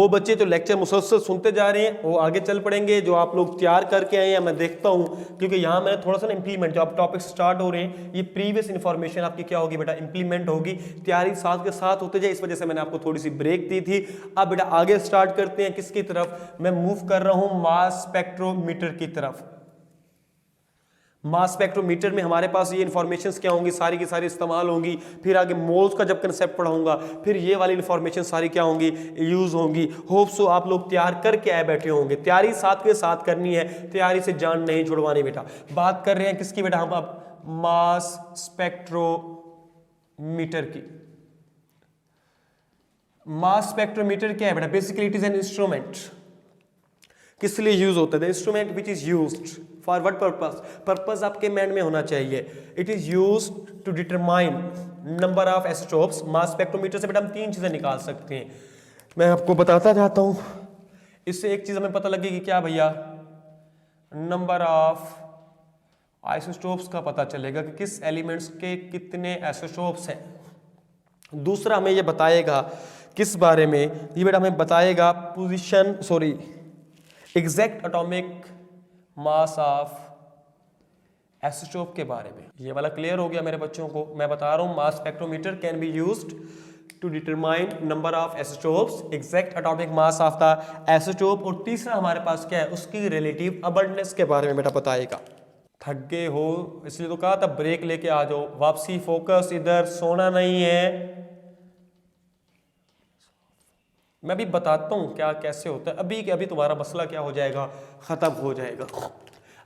वो बच्चे जो लेक्चर मुसलसल सुनते जा रहे हैं वो आगे चल पड़ेंगे, जो आप लोग तैयार करके आए हैं मैं देखता हूँ, क्योंकि यहाँ मैंने थोड़ा सा ना इंप्लीमेंट, जो आप टॉपिक स्टार्ट हो रहे हैं ये प्रीवियस इन्फॉर्मेशन आपकी क्या होगी बेटा, इंप्लीमेंट होगी, तैयारी साथ के साथ होते जाए, इस वजह से मैंने आपको थोड़ी सी ब्रेक दी थी। अब बेटा आगे स्टार्ट करते हैं, किसकी तरफ मैं मूव कर रहा हूँ, मास स्पेक्ट्रोमीटर की तरफ। मास स्पेक्ट्रोमीटर में हमारे पास ये इन्फॉर्मेशंस क्या होंगी, सारी की सारी इस्तेमाल होंगी, फिर आगे मोल्स का जब कंसेप्ट पढ़ाऊंगा फिर ये वाली इन्फॉर्मेशन सारी क्या होंगी, यूज होंगी। होप सो आप लोग तैयार करके आए बैठे होंगे, तैयारी साथ के साथ करनी है, तैयारी से जान नहीं छुड़वानी बेटा। बात कर रहे हैं किसकी बेटा हम अब, मास स्पेक्ट्रोमीटर की। मास स्पेक्ट्रोमीटर क्या है बेटा, basically it is an instrument. किस लिए यूज होता है, instrument which is used for what purpose, purpose आपके माइंड में होना चाहिए। It is used to determine number of isotopes. Mass spectrometer से बेटा हम 3 चीजें निकाल सकते हैं, मैं आपको बताता जाता हूं। इससे एक चीज हमें पता लगेगी क्या भैया, नंबर ऑफ आइसोटोप्स का पता चलेगा कि किस एलिमेंट्स के कितने आइसोटोप्स हैं। दूसरा हमें ये बताएगा किस बारे में, ये बेटा हमें बताएगा position, sorry, exact atomic mass of isotope के बारे में। ये वाला क्लियर हो गया मेरे बच्चों को। मैं बता रहा हूं mass spectrometer can be used to determine number of isotopes, exact atomic mass of the isotope, और तीसरा हमारे पास क्या है, उसकी रिलेटिव अबंडेंस के बारे में बेटा बताएगा। थक गए हो इसलिए तो कहा था ब्रेक लेके आ जाओ, वापसी फोकस, इधर सोना नहीं है। मैं भी बताता हूं क्या कैसे होता है, अभी के अभी तुम्हारा मसला क्या हो जाएगा, खत्म हो जाएगा।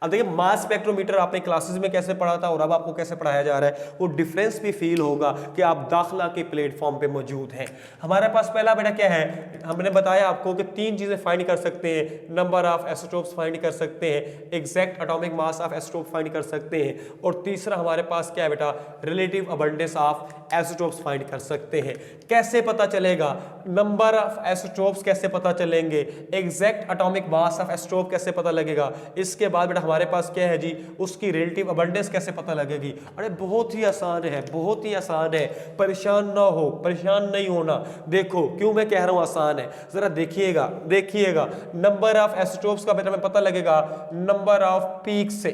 अब देखिए मास स्पेक्ट्रोमीटर आपने क्लासेस में कैसे पढ़ा था और अब आपको कैसे पढ़ाया जा रहा है, वो डिफरेंस भी फील होगा कि आप दाखिला के प्लेटफॉर्म पे मौजूद हैं। हमारे पास पहला बेटा क्या है, हमने बताया आपको कि 3 चीजें फाइंड कर सकते हैं, नंबर ऑफ आइसोटोप्स फाइंड कर सकते हैं, exact atomic mass of isotope find कर सकते हैं, और तीसरा हमारे पास क्या है बेटा, relative abundance of isotopes find कर सकते हैं। कैसे पता चलेगा, नंबर ऑफ आइसोटोप्स कैसे पता चलेंगे, exact atomic mass of isotope कैसे पता लगेगा, इसके बाद बेटा हमारे पास क्या है जी, उसकी रिलेटिव अबंडेंस कैसे पता लगेगी। अरे बहुत ही आसान है, बहुत ही आसान है, परेशान ना हो, परेशान नहीं होना। देखो क्यों मैं कह रहा हूं आसान है, जरा देखिएगा, देखिएगा नंबर ऑफ आइसोटोप्स का बेटा हमें पता लगेगा नंबर ऑफ पीक से।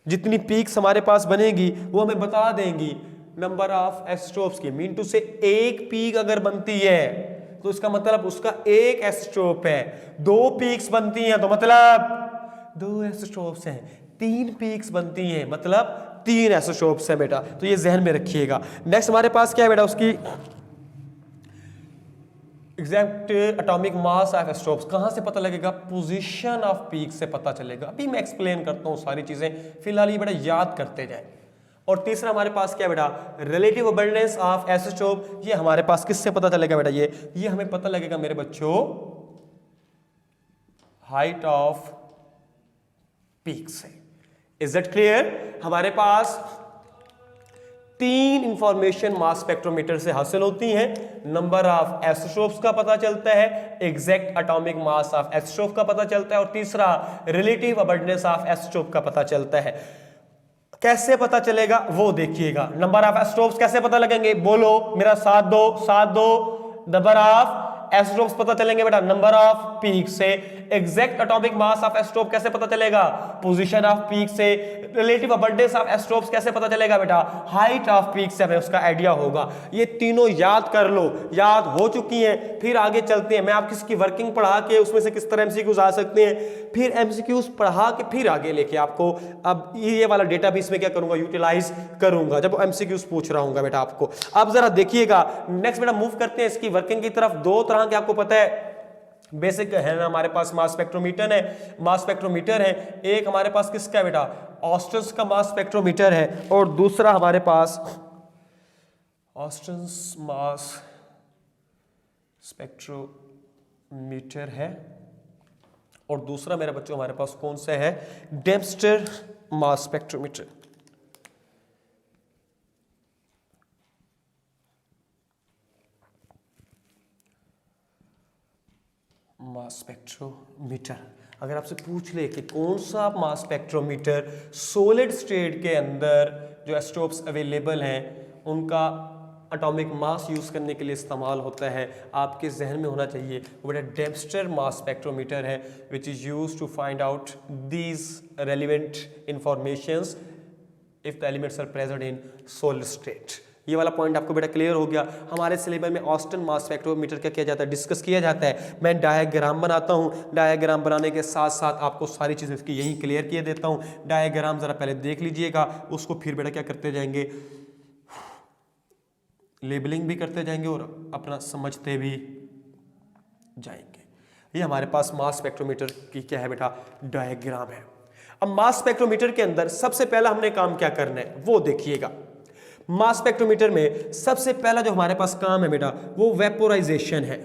जितनी पीक्स हमारे पास बनेगी वो हमें बता देंगी नंबर ऑफ आइसोटोप्स की। मीन टू से एक पीक अगर बनती है तो इसका मतलब उसका एक आइसोटोप है, 2 पीक्स बनती हैं तो मतलब 2 आइसोटोप्स हैं, 3 पीक्स बनती हैं मतलब 3 आइसोटोप्स हैं बेटा, तो ये जहन में रखिएगा। नेक्स्ट हमारे पास क्या है बेटा, उसकी exact atomic mass of isotopes कहां से पता लगेगा, पोजीशन ऑफ पीक से पता चलेगा। अभी मैं एक्सप्लेन करता हूं सारी चीजें, फिलहाल ये बेटा याद करते जाए। और तीसरा हमारे पास क्या बेटा, रिलेटिव अबंडेंस ऑफ आइसोटोप, ये हमारे पास किससे पता चलेगा बेटा, ये हमें पता लगेगा मेरे बच्चों हाइट ऑफ पीक से। Is that clear? हमारे पास 3 इंफॉर्मेशन मास स्पेक्ट्रोमीटर से हासिल होती हैं, नंबर ऑफ आइसोटोप्स का पता चलता है, exact atomic mass of isotope का पता चलता है, और तीसरा रिलेटिव अबंडेंस ऑफ आइसोटोप का पता चलता है। कैसे पता चलेगा वो देखिएगा, नंबर ऑफ आइसोटोप्स कैसे पता लगेंगे, बोलो मेरा साथ दो, साथ दो। नंबर ऑफ आइसोटोप्स पता चलेंगे बेटा नंबर ऑफ पीक से। Exact atomic mass of isotope कैसे पता चलेगा, पोजीशन ऑफ पीक से। रिलेटिव अबंडेंस ऑफ आइसोटोप्स कैसे पता चलेगा बेटा, हाइट ऑफ पीक से हमें उसका आइडिया होगा। ये तीनों याद कर लो, याद हो चुकी हैं। फिर आगे चलते हैं, मैं आपकी इसकी वर्किंग पढ़ा के उसमें से किस तरह एमसीक्यूज आ सकते हैं, फिर एमसीक्यूज पढ़ा के फिर आगे लेके आपको अब ये वाला डेटाबेस में क्या करूंगा, यूटिलाइज करूंगा जब एमसीक्यूज पूछ रहा हूं बेटा आपको। अब जरा देखिएगा, नेक्स्ट बेटा मूव करते हैं इसकी वर्किंग की तरफ। 2 तरह के आपको पता है बेसिक है ना, हमारे पास मास स्पेक्ट्रोमीटर है, मास स्पेक्ट्रोमीटर है। एक हमारे पास किसका है बेटा, ऑस्टन्स का मास स्पेक्ट्रोमीटर है, और दूसरा हमारे पास ऑस्टन्स मास स्पेक्ट्रोमीटर है, और दूसरा मेरे बच्चों हमारे पास कौन सा है, डेम्स्टर मास स्पेक्ट्रोमीटर। मास स्पेक्ट्रोमीटर अगर आपसे पूछ ले कि कौन सा मास स्पेक्ट्रोमीटर सॉलिड स्टेट के अंदर जो आइसोटोप्स अवेलेबल हैं उनका एटॉमिक मास यूज करने के लिए इस्तेमाल होता है, आपके जहन में होना चाहिए, वो बेटा डेम्स्टर मास स्पेक्ट्रोमीटर है, which is use to find out these relevant informations if the elements are present in solid state. ये वाला पॉइंट आपको बेटा क्लियर हो गया। हमारे सिलेबस में ऑस्टन मास स्पेक्ट्रोमीटर क्या किया जाता है, डिस्कस किया जाता है। मैं डायग्राम बनाता हूँ, डायग्राम बनाने के साथ साथ आपको सारी चीज़ें इसकी यहीं क्लियर किए देता हूँ। डायग्राम जरा पहले देख लीजिएगा, उसको फिर बेटा क्या करते जाएंगे, लेबलिंग भी करते जाएंगे और अपना समझते भी जाएंगे। ये हमारे पास मास स्पेक्ट्रोमीटर की क्या है बेटा, डायग्राम है। अब मास स्पेक्ट्रोमीटर के अंदर सबसे पहला हमने काम क्या करना है वो देखिएगा। मास स्पेक्ट्रोमीटर में सबसे पहला जो हमारे पास काम है बेटा वो वेपोराइजेशन है।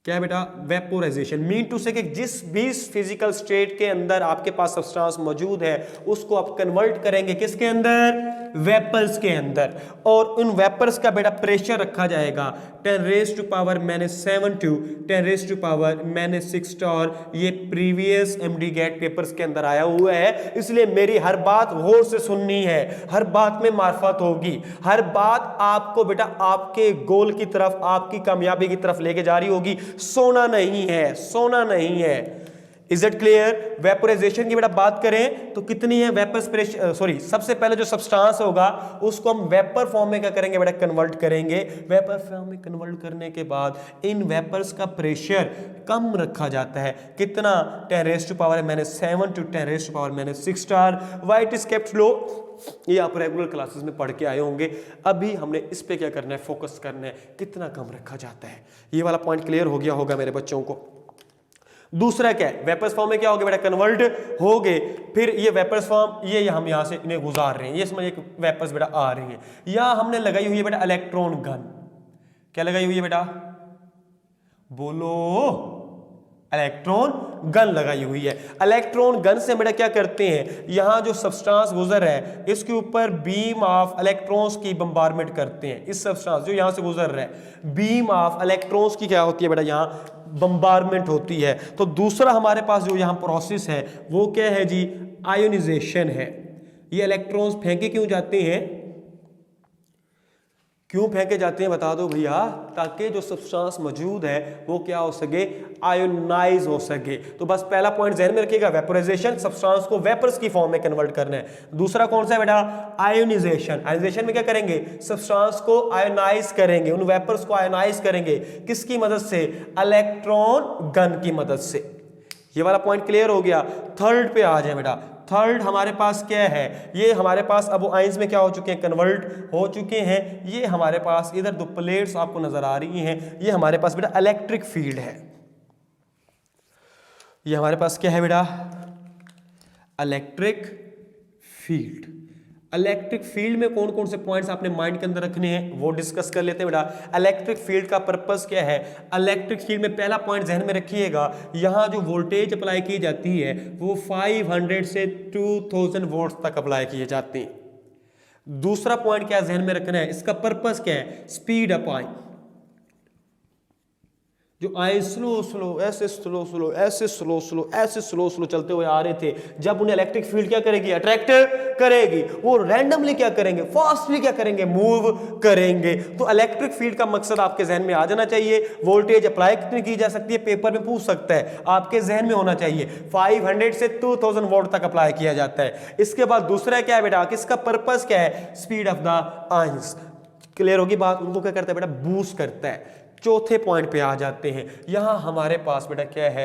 क्या है बेटा, वेपोराइजेशन। मीन टू से कि जिस भी फिजिकल स्टेट के अंदर आपके पास सब्सटेंस मौजूद है उसको आप कन्वर्ट करेंगे किसके अंदर, वेपर्स के अंदर, और उन वेपर्स का बेटा प्रेशर रखा जाएगा 10⁻⁻7 टू 10⁻⁻6 और ये प्रीवियस एमडी गेट पेपर्स के अंदर आया हुआ है, इसलिए मेरी हर बात गौर से सुननी है, हर बात में मार्फत होगी, हर बात आपको बेटा आपके गोल की तरफ, आपकी कामयाबी की तरफ लेके जा रही होगी। सोना नहीं है, सोना नहीं है। Is it clear? वेपोराइजेशन की बेटा बात करें तो कितनी है वेपर प्रेशर, सॉरी, सबसे पहले जो सब्सटेंस होगा उसको हम वेपर फॉर्म में क्या करेंगे बेटा, कन्वर्ट करेंगे। वेपर फॉर्म में कन्वर्ट करने के बाद इन वेपर्स का प्रेशर कम रखा जाता है, कितना, 10⁻⁻7 to 10⁻⁻6 star. Why it is kept low, ये आप रेगुलर क्लासेस में पढ़ के आए होंगे। अभी हमने इस पे क्या करना है, फोकस करना है, कितना कम रखा जाता है। ये वाला पॉइंट क्लियर हो गया होगा मेरे बच्चों को। दूसरा क्या है, वेपर्स फॉर्म में क्या हो गया बेटा, कन्वर्ट हो गए। फिर ये वेपर्स फॉर्म, ये हम यहां से इन्हें गुजार रहे हैं, ये समझिए वेपर्स बेटा आ रही हैं। यहां हमने लगाई हुई है बेटा इलेक्ट्रॉन गन। क्या लगाई हुई है बेटा, बोलो, इलेक्ट्रॉन गन लगाई हुई है। इलेक्ट्रॉन गन से बेटा क्या करते हैं, यहां जो सब्सटेंस गुजर है इसके ऊपर बीम ऑफ इलेक्ट्रॉन्स की बम्बारमेंट करते हैं। इस सब्सटेंस जो यहां से गुजर रहा है, बीम ऑफ इलेक्ट्रॉन्स की क्या होती है बेटा, यहां बम्बारमेंट होती है। तो दूसरा हमारे पास जो यहां प्रोसेस है वो क्या है जी, आयोनाइजेशन है। ये इलेक्ट्रॉन्स फेंके क्यों जाते हैं, क्यों फेंके जाते हैं बता दो भैया, ताकि जो सब्सटेंस मौजूद है वो क्या हो सके, आयोनाइज हो सके। तो बस पहला पॉइंट ध्यान में रखिएगा, वेपोराइजेशन, सब्सटेंस को वेपर्स की फॉर्म में कन्वर्ट करना है। दूसरा कौन सा है बेटा, आयोनाइजेशन। आयोनाइजेशन में क्या करेंगे, सब्सटेंस को आयोनाइज करेंगे, उन वेपर्स को आयोनाइज करेंगे, किसकी मदद से, इलेक्ट्रॉन गन की मदद से। ये वाला पॉइंट क्लियर हो गया। थर्ड पे आ जाए बेटा, थर्ड हमारे पास क्या है, ये हमारे पास अब वो आयंस में क्या हो चुके हैं, कन्वर्ट हो चुके हैं। ये हमारे पास इधर दो प्लेट्स आपको नजर आ रही हैं, ये हमारे पास बेटा इलेक्ट्रिक फील्ड है। ये हमारे पास क्या है बेटा, इलेक्ट्रिक फील्ड। इलेक्ट्रिक फील्ड में कौन कौन से पॉइंट्स आपने माइंड के अंदर रखने हैं वो डिस्कस कर लेते हैं बेटा। इलेक्ट्रिक फील्ड का पर्पस क्या है, इलेक्ट्रिक फील्ड में पहला पॉइंट ध्यान में रखिएगा, यहां जो वोल्टेज अप्लाई की जाती है वो 500 से 2000 वोल्ट तक अप्लाई किए जाते हैं। दूसरा पॉइंट क्या ध्यान में रखना है, इसका पर्पस क्या है, स्पीड अप आए, जो आए स्लो स्लो ऐसे स्लो स्लो ऐसे स्लो स्लो ऐसे स्लो स्लो चलते हुए आ रहे थे, जब उन्हें इलेक्ट्रिक फील्ड क्या करेगी, अट्रैक्ट करेगी, वो रैंडमली क्या करेंगे, फास्टली क्या करेंगे, मूव करेंगे। तो इलेक्ट्रिक फील्ड का मकसद आपके जहन में आ जाना चाहिए। वोल्टेज अप्लाई कितनी की जा सकती है, पेपर में पूछ सकता है, आपके जहन में होना चाहिए 500 से 2000 वोल्ट तक अप्लाई किया जाता है। इसके बाद दूसरा क्या है बेटा, किसका पर्पस क्या है, speed of the ions. Clear होगी बात, उनको क्या करता है बेटा, बूस्ट करता है। चौथे पॉइंट पे आ जाते हैं, यहां हमारे पास बेटा क्या है,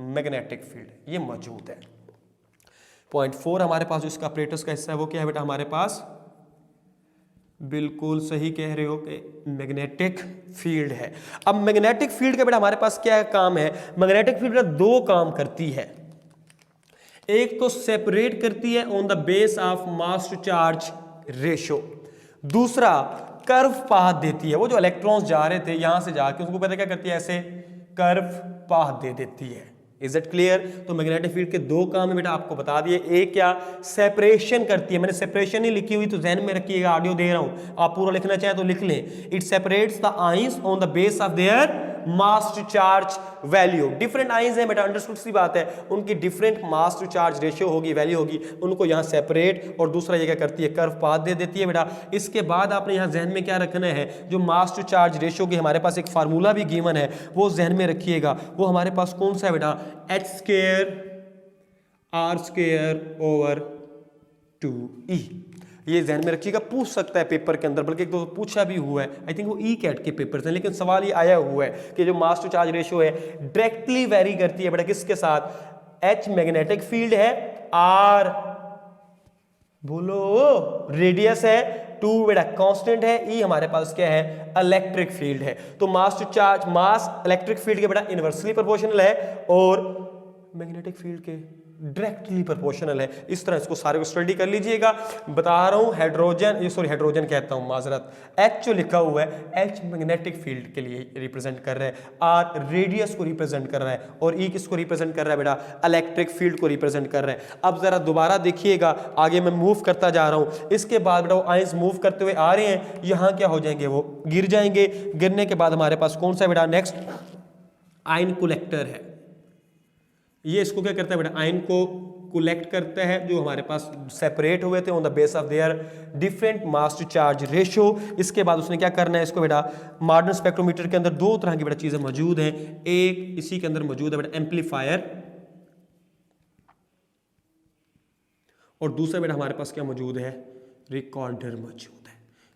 मैग्नेटिक फील्ड, ये मौजूद है। पॉइंट 4 हमारे पास जो इसका ऑपरेटर्स का हिस्सा है वो क्या है बेटा, हमारे पास बिल्कुल सही कह रहे हो कि मैग्नेटिक फील्ड है। अब मैग्नेटिक फील्ड का बेटा हमारे पास क्या काम है, मैग्नेटिक फील्ड बेटा दो काम करती है। एक तो सेपरेट करती है on the base of mass to charge ratio, दूसरा कर्व पाथ देती है। वो जो इलेक्ट्रॉन्स जा रहे थे यहां से जाके उसको पता क्या करती है, ऐसे कर्व पाथ दे देती है। Is it clear? तो मैग्नेटिक फील्ड के दो काम है बेटा, आपको बता दिए। एक क्या, सेपरेशन करती है, मैंने सेपरेशन ही लिखी हुई तो ध्यान में रखिएगा, ऑडियो दे रहा हूं, आप पूरा लिखना चाहे तो लिख लें। It separates the ions on the base of their mass to charge value. Different ions हैं बेटा, अंडरस्टूड सी बात है, उनकी different mass to charge ratio होगी, वैल्यू होगी, उनको यहाँ सेपरेट, और दूसरा ये क्या करती है, कर्व पाथ दे देती है बेटा। इसके बाद आपने यहाँ जहन में क्या रखना है, जो मास टू चार्ज रेशियो की हमारे पास एक फार्मूला भी गिवन है, वो जहन में रखिएगा। वो हमारे पास कौन सा है बेटा, h²r²/2e। ये ध्यान में रखिएगा, पूछ सकता है पेपर के अंदर, बल्कि एक दो पूछा भी हुआ है, आई थिंक वो ई कैट के पेपर से, लेकिन सवाल ये आया हुआ है कि जो मास टू चार्ज रेशियो है डायरेक्टली वेरी करती है बेटा किसके साथ, H मैग्नेटिक फील्ड है, R बोलो रेडियस है, 2 बेटा कांस्टेंट है, E हमारे पास क्या है, इलेक्ट्रिक फील्ड है। तो mass to charge, mass electric field के बेटा इनवर्सली प्रोपोर्शनल है और मैग्नेटिक फील्ड के डायरेक्टली प्रोपोर्शनल है। इस तरह इसको सारे को स्टडी कर लीजिएगा। बता रहा हूं हाइड्रोजन कहता हूं, माजरत, H जो लिखा हुआ है, H मैग्नेटिक फील्ड के लिए रिप्रेजेंट कर रहा है, R रेडियस को रिप्रेजेंट कर रहा है, और E किसको रिप्रेजेंट कर रहा है बेटा, इलेक्ट्रिक फील्ड को रिप्रेजेंट कर रहा है। अब जरा दोबारा देखिएगा, आगे मैं मूव करता जा रहा हूं, इसके बाद बेटा आयंस मूव करते हुए आ रहे हैं, यहां क्या हो जाएंगे, वो गिर जाएंगे। गिरने के बाद हमारे पास कौन सा बेटा, नेक्स्ट आयन कलेक्टर है। ये इसको क्या करता है बेटा, आयन को कलेक्ट करता है, जो हमारे पास सेपरेट हुए थे on the base of their different mass to charge ratio. इसके बाद उसने क्या करना है, इसको बेटा मॉडर्न स्पेक्ट्रोमीटर के अंदर दो तरह की बेटा चीजें मौजूद हैं, एक इसी के अंदर मौजूद है बेटा एम्पलीफायर, और दूसरा बेटा हमारे पास क्या मौजूद है, रिकॉर्डर मौजूद है।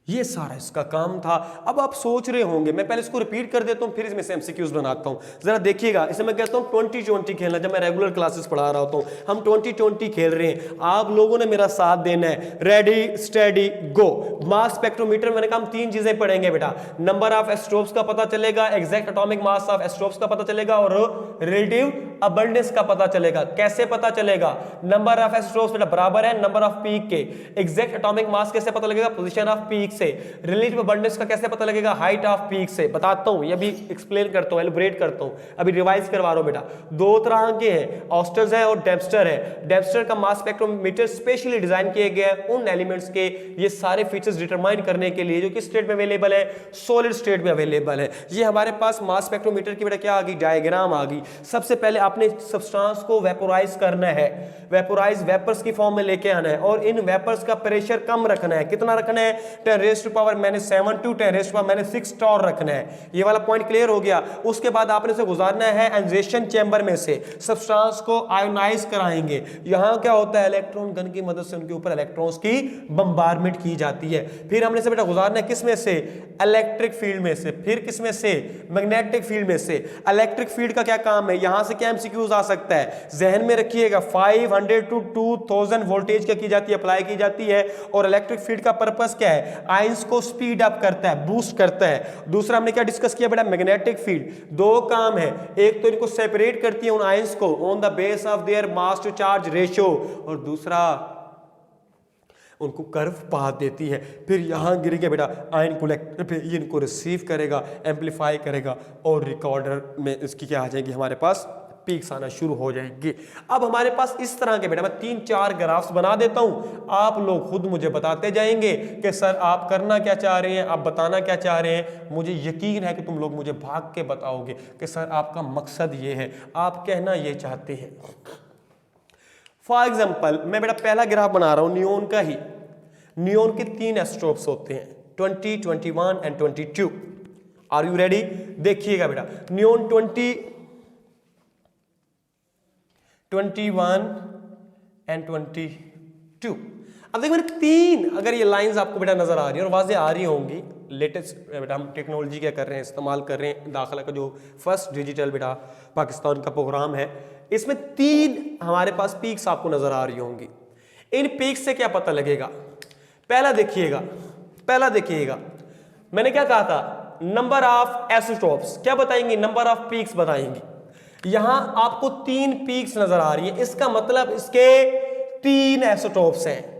ये सारा इसका काम था। अब आप सोच रहे होंगे, मैं पहले इसको रिपीट कर देता हूँ, फिर इसमें से एमसीक्यूज बनाता हूँ। जरा देखिएगा, इसे मैं कहता हूँ 20-20 खेलना। जब मैं रेगुलर क्लासेस पढ़ा रहा होता हूँ, हम 20-20 खेल रहे हैं, आप लोगों ने मेरा साथ देना है। रेडी स्टेडी गो। मास स्पेक्ट्रोमीटर मैंने कहा हम 3 चीजें पढ़ेंगे बेटा, नंबर ऑफ एस्ट्रोप्स का पता चलेगा, एग्जैक्ट एटॉमिक मास ऑफ एस्ट्रोप्स का पता चलेगा, और रिलेटिव अबंडेंस का पता चलेगा। कैसे पता चलेगा, नंबर ऑफ एस्ट्रोप्स बेटा बराबर है नंबर ऑफ पीक के। एग्जैक्ट एटॉमिक मास कैसे पता लगेगा, पोजीशन ऑफ पीक से। रिलेटिव अबंडेंस का कैसे पता लगेगा, हाइट ऑफ पीक से। बताता हूं, ये भी एक्सप्लेन करता हूं, एलिब्रेट करता हूं, अभी रिवाइज करवा रहा हूं बेटा। 2 तरह के हैं, ऑस्टर्स है और डेम्पस्टर है। डेम्पस्टर का मास स्पेक्ट्रोमीटर स्पेशली डिजाइन किए गए हैं उन एलिमेंट्स के ये सारे फीचर्स डिटरमाइन करने के लिए जो किस स्टेट में अवेलेबल है, सॉलिड स्टेट में अवेलेबल है। ये हमारे पास मास स्पेक्ट्रोमीटर की बेटा क्या आ गई, डायग्राम आ गई। सबसे पहले आपने सब्सटेंस को वेपोराइज करना है, वेपोराइज वेपर्स की फॉर्म में लेके आना है, और इन वेपर्स का प्रेशर कम रखना है। कितना रखना है, 10⁻⁻7 to 10⁻⁶ टॉर रखना है। ये वाला पॉइंट क्लियर हो गया। उसके बाद आपने इसे गुजारना है एनजेशन चैम्बर में से, सब्सटेंस को आयोनाइज कराएंगे। यहां क्या होता है, इलेक्ट्रॉन गन की मदद से उनके ऊपर इलेक्ट्रॉन्स की बम्बारमेंट की जाती है। फिर हमने इसे बेटा गुजारना है किस में से, इलेक्ट्रिक फील्ड में से। फिर किस में से, मैग्नेटिक फील्ड में से। इलेक्ट्रिक फील्ड का क्या काम है, यहां से क्या एमसीक्यूज आ सकता है, जहन में रखिएगा, 500 to 2000 वोल्टेज क्या की जाती है, अप्लाई की जाती है। और इलेक्ट्रिक फील्ड का पर्पस क्या है, आयंस को स्पीड अप करता है, बूस्ट करता है। दूसरा हमने क्या डिस्कस किया बेटा, मैग्नेटिक फील्ड। 2 काम है, एक तो इनको सेपरेट करती है उन आयंस को on the base of their mass to charge ratio, और दूसरा उनको कर्व पाथ देती है। फिर यहां गिरेगा बेटा आयन कलेक्टर पे, ये इनको रिसीव करेगा, एम्पलीफाई करेगा, और रिकॉर्डर में इसकी क्या आ जाएगी, हमारे पास पीक्स आना शुरू हो जाएंगे। अब हमारे पास इस तरह के बेटा मैं 3-4 ग्राफ्स बना देता हूं, आप लोग खुद मुझे बताते जाएंगे कि सर आप करना क्या चाह रहे हैं, आप बताना क्या चाह रहे हैं। मुझे यकीन है कि तुम लोग मुझे भाग के बताओगे कि सर आपका मकसद ये है, आप कहना ये चाहते हैं। फॉर एग्जाम्पल मैं बेटा पहला ग्राफ बना रहा हूं नियोन का ही। नियोन के 3 एस्ट्रोप्स होते हैं, 20, 21 एंड 22। Are you ready? देखिएगा बेटा नियोन 21 एंड 22। अब देखो मेरे 3 अगर ये लाइंस आपको बेटा नजर आ रही है और वाज़ेह आ रही होंगी, लेटेस्ट बेटा हम टेक्नोलॉजी क्या कर रहे हैं, इस्तेमाल कर रहे हैं, दाखिला का जो फर्स्ट डिजिटल बेटा पाकिस्तान का प्रोग्राम है, इसमें 3 हमारे पास पीक्स आपको नजर आ रही होंगी। इन पीक्स से क्या पता लगेगा, पहला देखिएगा मैंने क्या कहा था, नंबर ऑफ एसिटोप्स क्या बताएंगे, नंबर ऑफ पीक्स बताएंगे। यहां आपको 3 पीक्स नजर आ रही है, इसका मतलब इसके 3 एसिटोप्स हैं।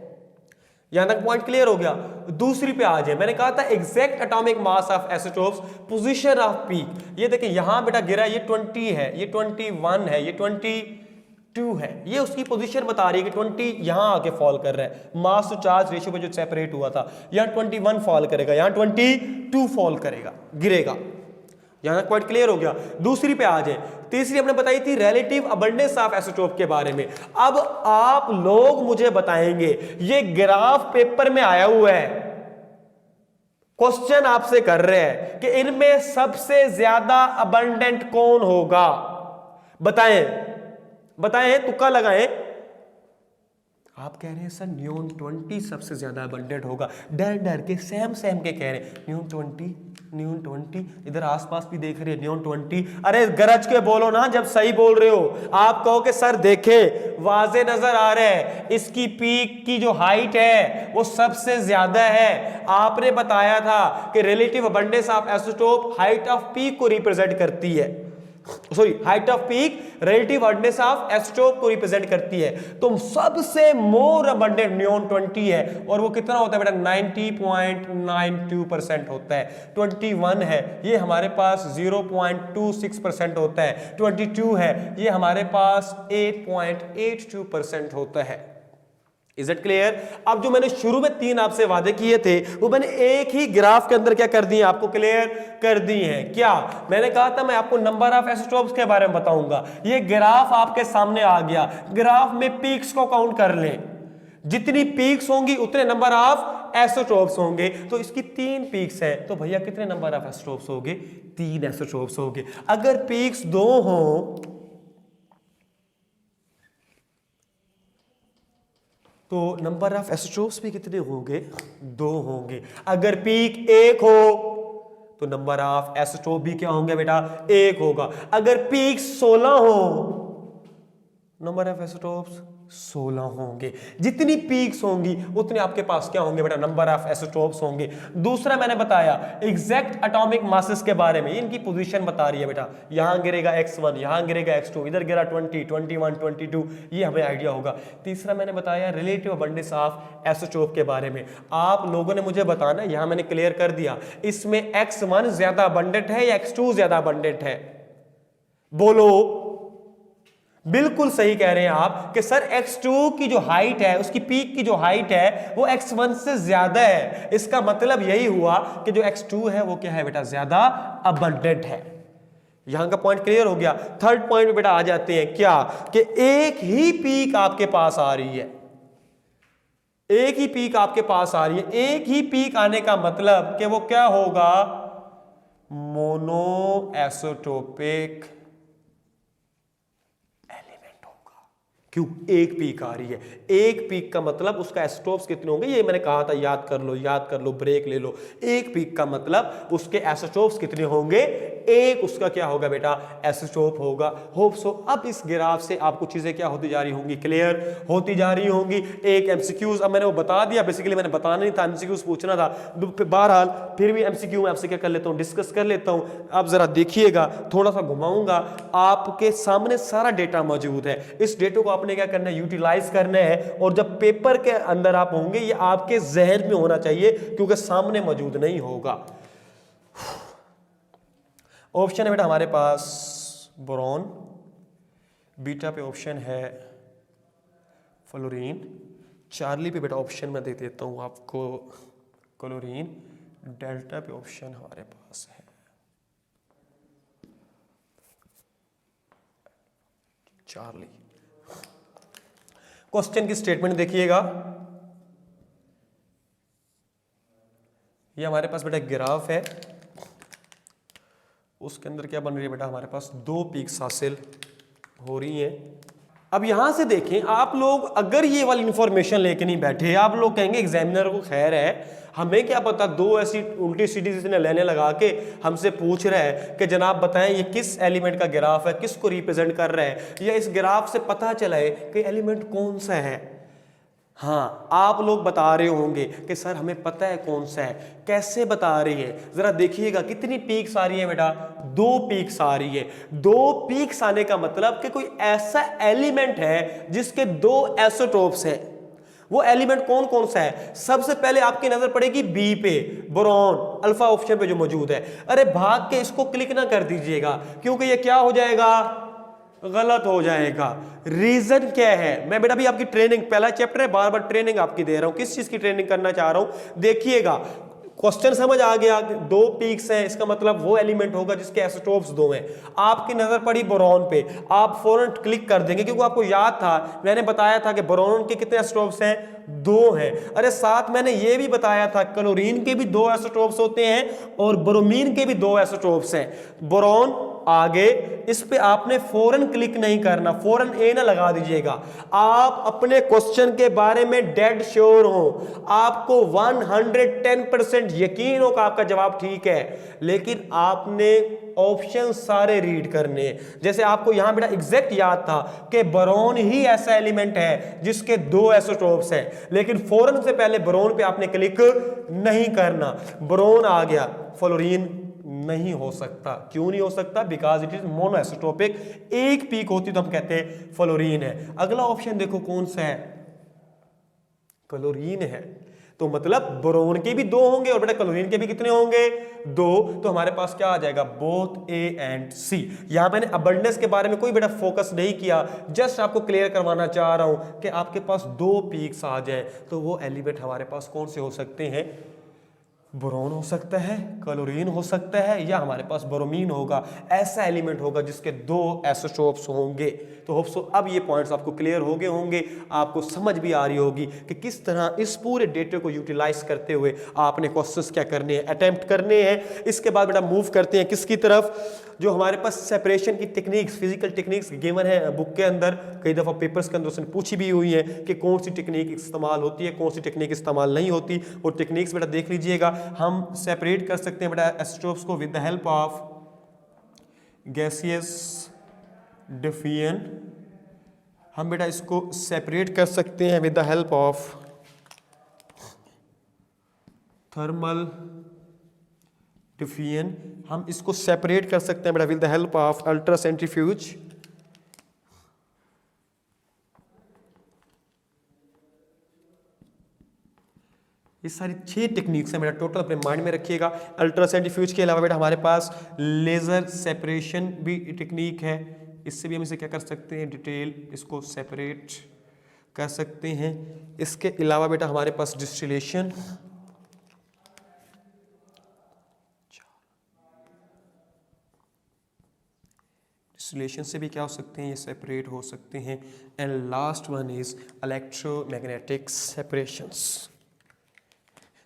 यहां तक पॉइंट क्लियर हो गया। दूसरी पे आ जाए, मैंने कहा था exact atomic mass of isotopes, position of peak. ये देखिए यहां बेटा गिरा, ये 20 है, ये 21 है, ये 22 है, ये उसकी पोजीशन बता रही है कि 20 यहां आके फॉल कर रहा है। मास टू चार्ज रेशियो पे जो सेपरेट हुआ था, यहां 21 फॉल करेगा, यहां 22 फॉल करेगा, गिरेगा। यहां पॉइंट क्लियर हो गया। दूसरी पे आ जाए, तीसरी हमने बताई थी रिलेटिव अबंडेंस ऑफ आइसोटोप के बारे में। अब आप लोग मुझे बताएंगे, ये ग्राफ पेपर में आया हुआ है, क्वेश्चन आपसे कर रहे हैं कि इनमें सबसे ज्यादा अबंडेंट कौन होगा, बताएं बताएं, तुक्का लगाएं। आप कह रहे हैं सर न्यून 20 सबसे ज्यादा अबंडेंट होगा, डर डर के सैम के कह रहे हैं न्यून 20, इधर आसपास भी देख रहे हैं न्यून 20। अरे गरज के बोलो ना जब सही बोल रहे हो। आप कहो कि सर देखे वाजे नजर आ रहे हैं, इसकी पीक की जो हाइट है वो सबसे ज्यादा है। आपने बताया था कि relative abundance of isotope height off peak को रिप्रेजेंट करती है, sorry height off peak relative abundance of isotope को रिप्रेजेंट करती है। तो सबसे मोर अबंडेंट न्यून 20 है, और वो कितना होता है बेटा 90.92% होता है। 21 है ये हमारे पास 0.26% होता है। 22 है ये हमारे पास 8.82% होता है। Is it clear? अब जो मैंने शुरू में 3 आपसे वादे किए थे वो मैंने एक ही ग्राफ के अंदर क्या कर दिए, आपको क्लियर कर दी है। क्या मैंने कहा था मैं आपको नंबर ऑफ आइसोटोप्स के बारे में बताऊंगा। ये ग्राफ आपके सामने आ गया, ग्राफ में पीक्स को काउंट कर लें, जितनी पीक्स होंगी उतने नंबर ऑफ आइसोटोप्स होंगे। तो इसकी 3 पीक्स हैं, तो भैया कितने नंबर ऑफ आइसोटोप्स होंगे? 3 आइसोटोप्स होंगे। अगर पीक्स 2 हो तो नंबर ऑफ आइसोटोप्स भी कितने होंगे? 2 होंगे। अगर पीक 1 हो तो नंबर ऑफ आइसोटोप भी क्या होंगे बेटा? 1 होगा। अगर पीक 16 हो नंबर ऑफ आइसोटोप्स 16 होंगे। जितनी पीक्स होंगी उतने आपके पास क्या होंगे बेटा? नंबर ऑफ आइसोटोप्स होंगे। दूसरा मैंने बताया एग्जैक्ट एटॉमिक मासेस के बारे में, इनकी पोजीशन बता रही है बेटा, यहां गिरेगा x1, यहां गिरेगा x2, इधर गिरा 20, 21, 22, ये हमें आइडिया होगा। तीसरा मैंने बताया रिलेटिव अबंडेंस ऑफ आइसोटोप के बारे में। आप लोगों ने मुझे बताना, यहां मैंने क्लियर कर दिया, इसमें x1 ज्यादा अबंडेंट है या x2 ज्यादा अबंडेंट है? बोलो। बिल्कुल सही कह रहे हैं आप कि सर x2 की जो हाइट है, उसकी पीक की जो हाइट है वो x1 से ज्यादा है। इसका मतलब यही हुआ कि जो x2 है वो क्या है बेटा? ज्यादा अबंडेंट है। यहां का पॉइंट क्लियर हो गया। थर्ड पॉइंट में बेटा आ जाते हैं, क्या कि एक ही पीक आपके पास आ रही है, एक ही पीक आपके पास आ रही है। एक ही पीक आने का मतलब कि वो क्या होगा? Mono isotopic. क्यों? एक पीक आ रही है। एक पीक का मतलब उसका आइसोटोप्स कितने होंगे, ये मैंने कहा था, याद कर लो, ब्रेक ले लो। एक पीक का मतलब उसके आइसोटोप्स कितने होंगे? एक उसका क्या होगा बेटा? आइसोटोप होगा। होप सो अब इस ग्राफ से आपको चीजें क्या होती जा रही होंगी? क्लियर होती जा रही होंगी। एक एमसीक्यूज अब मैंने वो बता दिया, बेसिकली मैंने बताना नहीं था, एमसीक्यूज पूछना था। बहरहाल फिर भी एमसीक्यू में आपसे क्या कर लेता हूं? डिस्कस कर लेता हूं। आप जरा देखिएगा, थोड़ा सा घुमाऊंगा, आपके सामने सारा डेटा मौजूद है। इस डेटा को आपने क्या करना है? यूटिलाइज करना है। और जब पेपर के अंदर आप होंगे ये आपके जहन में होना चाहिए, क्योंकि सामने मौजूद नहीं होगा। ऑप्शन है बेटा हमारे पास बोरॉन, बीटा पे ऑप्शन है फ्लोरीन, चार्ली पे बेटा ऑप्शन में दे देता हूं आपको क्लोरीन, डेल्टा पे ऑप्शन हमारे पास है चार्ली। क्वेश्चन की स्टेटमेंट देखिएगा, ये हमारे पास बेटा ग्राफ है, उसके अंदर क्या बन रही है बेटा? हमारे पास 2 पीक्स हासिल हो रही हैं। अब यहां से देखें आप लोग, अगर ये वाली इंफॉर्मेशन लेके नहीं बैठे, आप लोग कहेंगे एग्जामिनर को खैर है, हमें क्या पता, 2 ऐसी उल्टी सीधी जिसने लेने लगा के हमसे पूछ रहा है कि जनाब बताएं ये किस एलिमेंट का ग्राफ है, किसको रिप्रेजेंट कर रहा है, या इस ग्राफ से पता चला है कि एलिमेंट कौन सा है। हाँ, आप लोग बता रहे होंगे कि सर हमें पता है कौन सा है। कैसे बता रही है? जरा देखिएगा कितनी पीक्स आ रही है बेटा? 2 पीक्स आ रही है। 2 पीक्स आने का मतलब कि कोई ऐसा एलिमेंट है जिसके 2 आइसोटोप्स है। वो एलिमेंट कौन कौन सा है? सबसे पहले आपकी नजर पड़ेगी बी पे, बोरॉन, अल्फा ऑप्शन पे जो मौजूद है। अरे भाग के इसको क्लिक ना कर दीजिएगा, क्योंकि ये क्या हो जाएगा? गलत हो जाएगा। रीजन क्या है? मैं बेटा भी आपकी ट्रेनिंग, पहला चैप्टर है, बार बार ट्रेनिंग आपकी दे रहा हूं। किस चीज की ट्रेनिंग करना चाह रहा हूं? देखिएगा क्वेश्चन समझ आ गया, दो पीक्स हैं, इसका मतलब वो एलिमेंट होगा जिसके आइसोटोप्स दो हैं। आपकी नजर पड़ी बोरॉन पे, आप फौरन क्लिक कर देंगे क्योंकि आपको याद था, मैंने बताया था कि बोरॉन के कितने आइसोटोप्स हैं, दो हैं। अरे साथ मैंने ये भी बताया था क्लोरीन के भी दो आइसोटोप्स होते हैं और ब्रोमीन के भी दो आइसोटोप्स हैं। बोरॉन आगे, इस पे आपने फौरन क्लिक नहीं करना, फौरन ए ना लगा दीजिएगा। आप अपने क्वेश्चन के बारे में डेड श्योर हो, आपको 110% यकीन हो कि आपका जवाब ठीक है, लेकिन आपने ऑप्शन सारे रीड करने। जैसे आपको यहां बेटा एग्जैक्ट याद था कि बोरॉन ही ऐसा एलिमेंट है जिसके दो आइसोटोप्स हैं, लेकिन फौरन से पहले बोरॉन पे आपने क्लिक नहीं करना। बोरॉन आ गया, फ्लोरीन नहीं हो सकता। क्यों नहीं हो सकता? बिकॉज इट इज मोनोआइसोटोपिक, एक पीक होती तो हम कहते हैं फ्लोरीन है। अगला ऑप्शन देखो कौन सा है, क्लोरीन है, तो मतलब बोरॉन के भी दो होंगे और बेटा क्लोरीन के भी कितने होंगे? दो। तो हमारे पास क्या आ जाएगा? बोथ ए एंड सी। यहां मैंने अबंडेंस के बारे में कोई बेटा फोकस नहीं किया, जस्ट आपको क्लियर करवाना चाह रहा हूं कि आपके पास दो पीक्स आ जाए तो वो एलिमेंट हमारे पास कौन से हो सकते हैं? बोरॉन हो सकता है, क्लोरीन हो सकता है, या हमारे पास ब्रोमीन होगा। ऐसा एलिमेंट होगा जिसके दो आइसोटोप्स होंगे। तो होप सो अब ये पॉइंट्स आपको क्लियर हो गए होंगे, आपको समझ भी आ रही होगी कि किस तरह इस पूरे डेटे को यूटिलाइज करते हुए आपने क्वेश्चंस क्या करने हैं, अटेम्प्ट करने हैं। इसके बाद बेटा मूव करते हैं किसकी तरफ? जो हमारे पास सेपरेशन की टेक्निक्स, फिजिकल टेक्निक्स गिवन है बुक के अंदर, कई दफ़ा पेपर्स के अंदर उसने पूछी भी हुई है कि कौन सी टेक्निक इस्तेमाल होती है, कौन सी टेक्निक इस्तेमाल नहीं होती। वो टेक्निक्स बेटा देख लीजिएगा। हम सेपरेट कर सकते हैं बेटा आइसोटोप्स को with the help of gaseous defiant. हम बेटा इसको सेपरेट कर सकते हैं with the help of thermal defiant. हम इसको सेपरेट कर सकते हैं बेटा with the help of ultra centrifuge. ये सारी 6 टेक्निक्स हैं बेटा, टोटल अपने माइंड में रखिएगा। अल्ट्रा सेंट्रीफ्यूज के अलावा बेटा हमारे पास लेजर सेपरेशन भी टेक्निक है, इससे भी हम इसे क्या कर सकते हैं? डिटेल इसको सेपरेट कर सकते हैं। इसके अलावा बेटा हमारे पास डिस्टिलेशन, डिस्टिलेशन से भी क्या हो सकते हैं? ये सेपरेट हो सकते हैं। And last one is electromagnetic separations.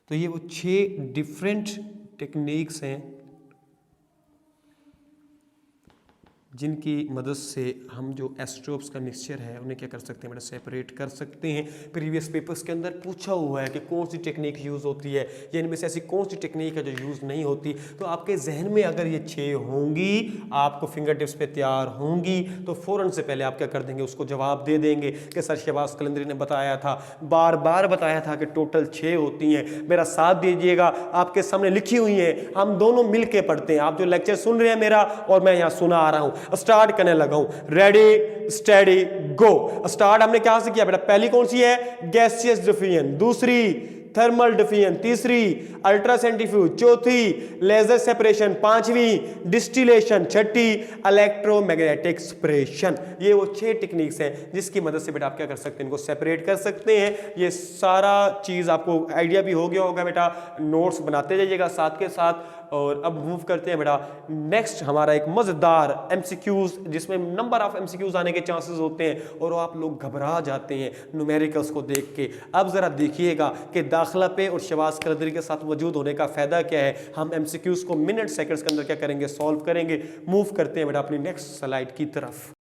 तो ये वो 6 डिफरेंट टेक्निक्स हैं जिनकी मदद से हम जो आइसोटोप्स का मिक्सचर है उन्हें क्या कर सकते हैं बेटा? सेपरेट कर सकते हैं। प्रीवियस पेपर्स के अंदर पूछा हुआ है कि कौन सी टेक्निक यूज़ होती है, या इनमें से ऐसी कौन सी टेक्निक है जो यूज़ नहीं होती। तो आपके जहन में अगर ये 6 होंगी, आपको फिंगर टिप्स पे तैयार होंगी, तो फ़ौरन से पहले आप क्या कर देंगे? उसको जवाब दे देंगे कि सर शहबाज कलंदरी ने बताया था, बार बार बताया था कि टोटल 6 होती हैं। मेरा साथ दीजिएगा, आपके सामने लिखी हुई है, हम दोनों मिल के पढ़ते हैं। आप जो लेक्चर सुन रहे हैं मेरा, और मैं यहाँ सुना आ रहा हूँ। स्टार्ट करने लगा हूं, रेडी स्टेडी गो। स्टार्ट हमने क्या से किया बेटा? पहली कौन सी है? गैसियस डिफियन, दूसरी थर्मल डिफियन, तीसरी अल्ट्रा सेंट्रीफ्यूज, चौथी लेजर सेपरेशन, पांचवी डिस्टिलेशन, छठी इलेक्ट्रोमैग्नेटिक सेपरेशन। ये वो 6 टेक्निक्स हैं जिसकी मदद से बेटा आप क्या कर सकते हैं? इनको सेपरेट कर सकते हैं। ये सारा चीज आपको आइडिया भी हो गया होगा बेटा, नोट्स बनाते जाइएगा साथ के साथ। और अब मूव करते हैं बेटा नेक्स्ट, हमारा एक मजेदार एमसीक्यूज, जिसमें नंबर ऑफ एमसीक्यूज आने के चांसेस होते हैं और आप लोग घबरा जाते हैं न्यूमेरिकल्स को देख के। अब जरा देखिएगा कि दाखिला पे और शहबाज कलंदरी के साथ मौजूद होने का फायदा क्या है। हम एमसीक्यूज को मिनट सेकंड्स के अंदर क्या करेंगे? सॉल्व करेंगे। मूव करते हैं बेटा अपनी नेक्स्ट स्लाइड की तरफ।